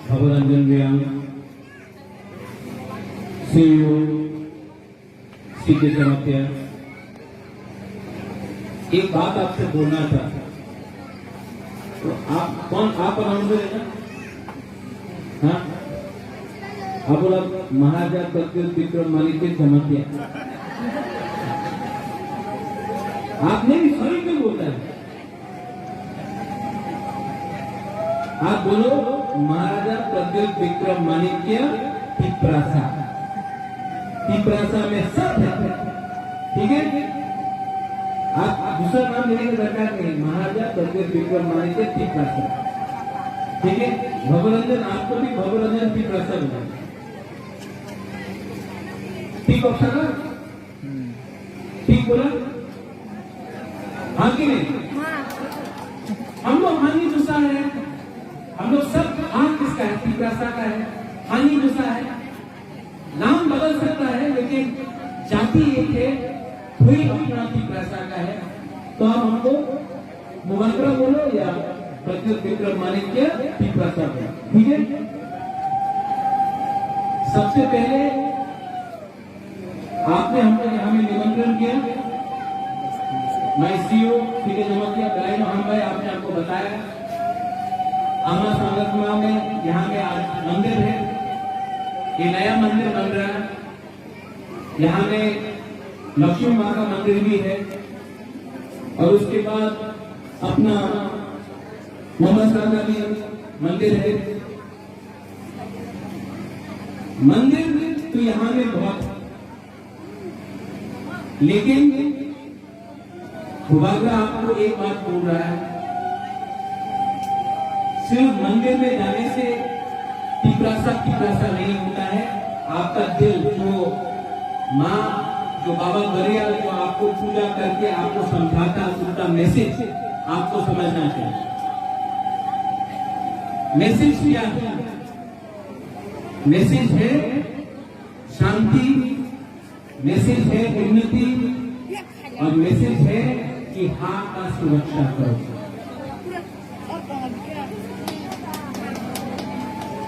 भवरंजन व्याम सीईओ सीधे समस्या एक बात आपसे बोलना था। तो आप कौन? आप अनाउंसर है ना? हाँ, आप बोला महाराजा प्रत्युत विक्रम मालिक समस्या। आपने भी सही क्यों बोलता है? आप बोलो महाराजा प्रद्युत विक्रम माणिक्य तिप्रासा। तिप्रासा में सब है, ठीक है? आप दूसरा नाम लेने की दरकार नहीं। महाराजा प्रद्युत विक्रम माणिक्य तिप्रासा, ठीक है? भवरंजन, आपको भी भवरंजन तिप्रासा बोला, ठीक ऑप्शन ना? ठीक बोला? हाँ कि नहीं? हम लोग हानि दूसरा है, हम लोग सब हाथ किसका है? तिप्रासा का है। हानि दूसरा है, नाम बदल सकता है लेकिन जाति एक है, कोई अपना तिप्रासा का है। तो आप हमको मुगंत्रा बोलो या प्रत्युत विक्रम माणिक्य तिप्रासा बोलो, ठीक है? सबसे पहले आपने हमको यहाँ में निमंत्रण किया। मैं सीईओ सीधे जमातिया गलाई मोहन भाई, आपने हमको बताया आमा संगतमा में यहाँ में आज मंदिर है, ये नया मंदिर बन रहा है। यहाँ में लक्ष्मी माँ का मंदिर भी है और उसके बाद अपना मोहम्मद शाह का भी मंदिर है। मंदिर तो यहाँ में बहुत, लेकिन खुबागरा आपको एक बात बोल रहा है, सिर्फ मंदिर में जाने से तिप्रासा नहीं होता है। आपका दिल, जो माँ, जो बाबा बरिया जो आपको पूजा करके आपको समझाता, उसका मैसेज आपको समझना चाहिए। मैसेज क्या है? मैसेज है शांति, मैसेज है उन्नति और मैसेज है कि हाँ का सुरक्षा करो।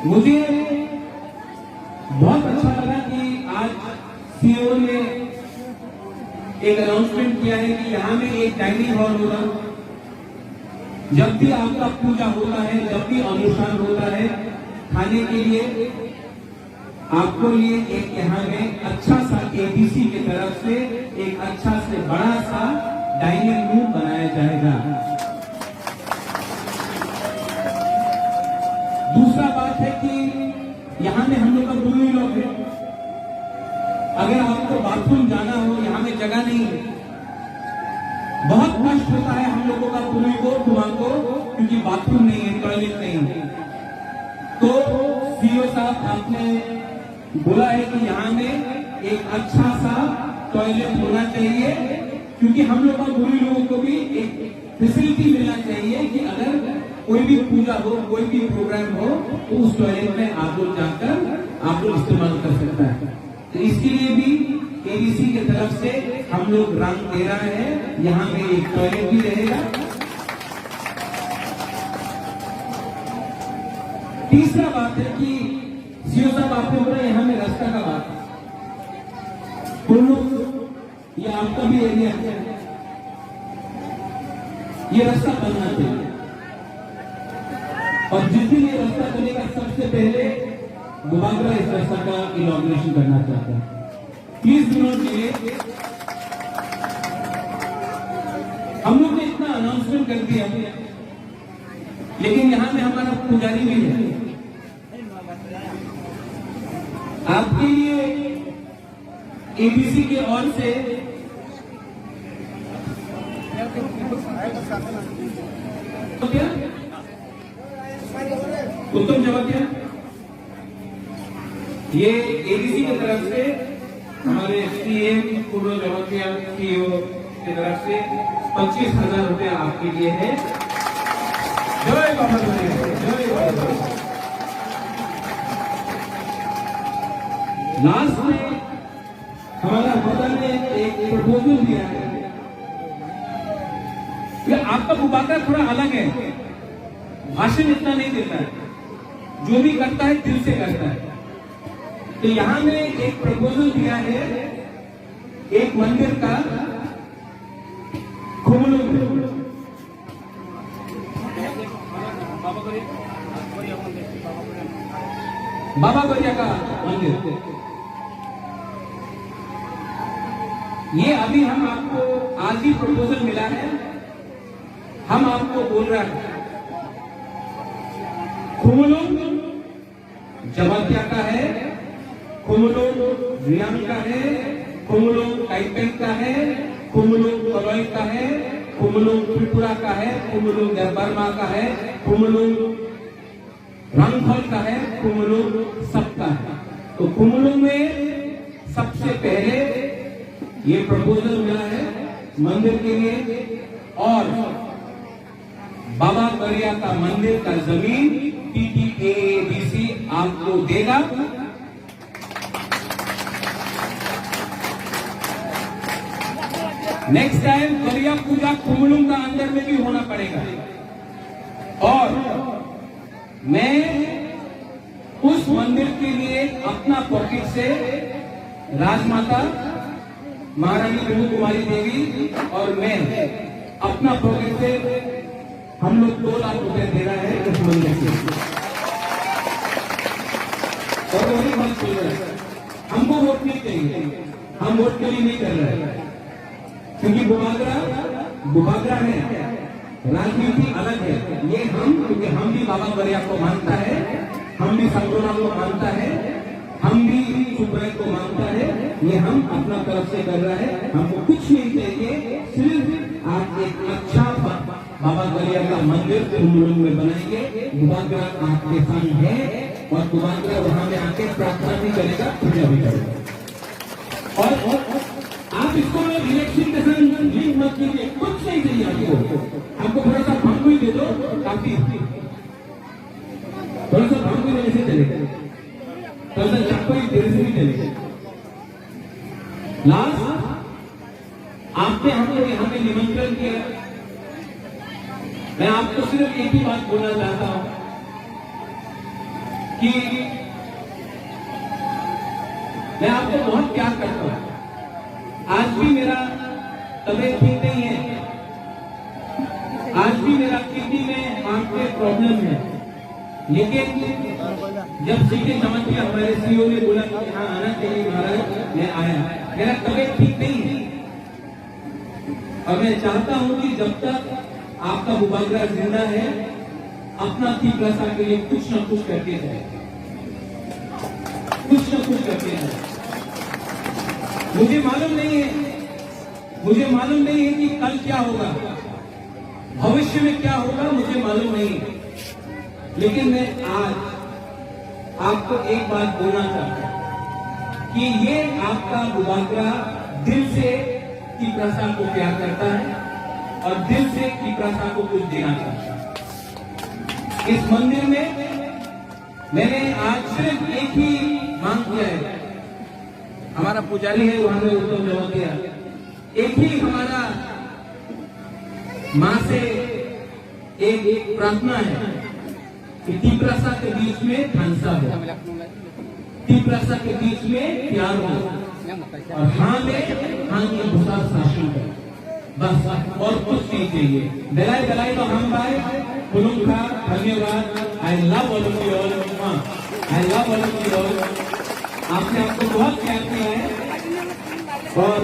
मुझे बहुत अच्छा लगा कि आज सीईओ ने एक अनाउंसमेंट किया है कि यहाँ में एक डाइनिंग हॉल होगा। जब भी आपका पूजा होता है, जब भी अनुष्ठान होता है, खाने के लिए आपको लिए एक यहाँ में अच्छा सा एबीसी की तरफ से एक अच्छा से बड़ा सा डाइनिंग रूम बनाया जाएगा। दूसरा बात है कि यहाँ में हम लोग का गुरु लोग है, अगर आपको बाथरूम जाना हो, यहाँ में जगह नहीं है, बहुत कष्ट होता है हम लोगों का पूरी को को, क्योंकि बाथरूम नहीं है, टॉयलेट नहीं है। तो सीईओ साहब आपने बोला है कि यहाँ में एक अच्छा सा टॉयलेट होना चाहिए, क्योंकि हम लोग का गुरु लोगों को भी एक फैसिलिटी मिलना चाहिए कि अगर कोई भी पूजा हो, कोई भी प्रोग्राम हो, तो उस टॉयलेट में आप लोग जाकर आप लोग इस्तेमाल कर सकता है। तो इसके लिए भी एबीसी की तरफ से हम लोग ग्रांट दे रहा है, यहाँ में एक टॉयलेट भी रहेगा। तीसरा बात है कि सीओ साहब आपने बोला यहाँ में रास्ता का बात, ये आपका भी एरिया है, ये रास्ता बनना चाहिए। और जिस दिन ये रास्ता बनेगा सबसे पहले बुबागरा इस रास्ता का इनॉग्रेशन करना चाहता है। Please do not delay. हम लोग ने इतना अनाउंसमेंट कर दिया, लेकिन यहां में हमारा पुजारी भी है। आपके लिए एबीसी के ओर से तो क्या उत्तम जवाब क्या, ये एबीसी की तरफ से हमारे सीएम पूर्व जवाबिया सीईओ की तरफ से 25,000 रुपया आपके लिए है। जय बाबा, जय बाबा। लास्ट में हमारा होटल ने एक प्रपोजल दिया है। ये आपका मुबाका थोड़ा अलग है, भाषण इतना नहीं देता है, जो भी करता है दिल से करता है। तो यहां में एक प्रपोजल दिया है एक मंदिर का खुमलू बाबा गरिया का मंदिर। ये अभी हम आपको आज ही प्रपोजल मिला है, हम आपको बोल रहे हैं खुमलू जबतिया का है, खुमलू रियांग का है, खुमलू टाइपेन का है, खुमलू कलोई का है, खुमलू त्रिपुरा का है, खुमलू बर्मा का है, खुमलू रंगफल का है, खुमलू सबका है। तो खुमलू में सबसे पहले ये प्रपोजल मिला है मंदिर के लिए, और बाबा गरिया का मंदिर का जमीन PTAABC आपको देगा। नेक्स्ट टाइम गरिया पूजा खुमलू का अंदर में भी होना पड़ेगा, और मैं उस मंदिर के लिए अपना पॉकेट से राजमाता महारानी ब्रह्म कुमारी देवी और मैं अपना पॉकेट से हम लोग 2 लाख रुपए दे रहा है इस मंदिर से। और वही बात बोल रहे हैं, हमको वोट नहीं चाहिए, हम वोट के लिए नहीं कर रहे हैं, क्योंकि बुबागरा है, राजनीति अलग है। ये क्योंकि हम भी बाबा गरिया को मानता है, हम भी संगोना को मानता है, हम भी सुब्रय को मानता है, ये हम अपना तरफ से कर रहा है। हमको कुछ नहीं चाहिए, सिर्फ आप एक अच्छा बाबा गरिया का मंदिर खुमलू में बनाएंगे। बुबागरा आपके संग है, और बुबागरा वहां में आके प्रार्थना भी करेगा, पूजा भी करेगा। और आप इसको इलेक्शन के संग लिंक मत कीजिए, कुछ नहीं चाहिए आपको थोड़ा सा भांग भी दे दो, काफी थोड़ा सा भांग भी देने से चलेगा, थोड़ा सा चाकू देने से भी चलेगा। लास्ट आपने हमको यहाँ पे निमंत्रण किया, मैं आपको सिर्फ एक ही बात बोलना चाहता हूं कि मैं आपको बहुत प्यार करता हूं। आज भी मेरा तबीयत ठीक नहीं है, आज भी मेरा किडनी में हार्ट में प्रॉब्लम है, लेकिन जब सीके जमातिया हमारे सीईओ ने बोला कि यहाँ आना चाहिए महाराज, मैं आया। मेरा तबीयत ठीक नहीं है, और मैं चाहता हूं कि जब तक आपका बुबागरा जिंदा है, अपना तीव्रता के लिए कुछ न कुछ करके जाए, कुछ न कुछ करके जाए। मुझे मालूम नहीं है कि कल क्या होगा, भविष्य में क्या होगा, मुझे मालूम नहीं, लेकिन मैं आज आपको एक बात बोलना चाहता हूं कि ये आपका बुबागरा दिल से तीव्रता को प्यार करता है, और दिल से तीव्रता को कुछ देना चाहता है। इस मंदिर में मैंने आज सिर्फ एक ही मांग किया है, हमारा पुजारी है वहां में उत्तम जवाब दिया, एक ही हमारा मां से एक प्रार्थना है कि तीव्रता के बीच में हंसा हो। तीव्र के बीच में प्यार हो, और हाँ में हाँ की भूसा शासन है, बस और कुछ नहीं चाहिए। दलाई दलाई तो हम भाई पुलुम का धन्यवाद। I love all of you all, I love all of you all. आपने आपको बहुत प्यार किया है और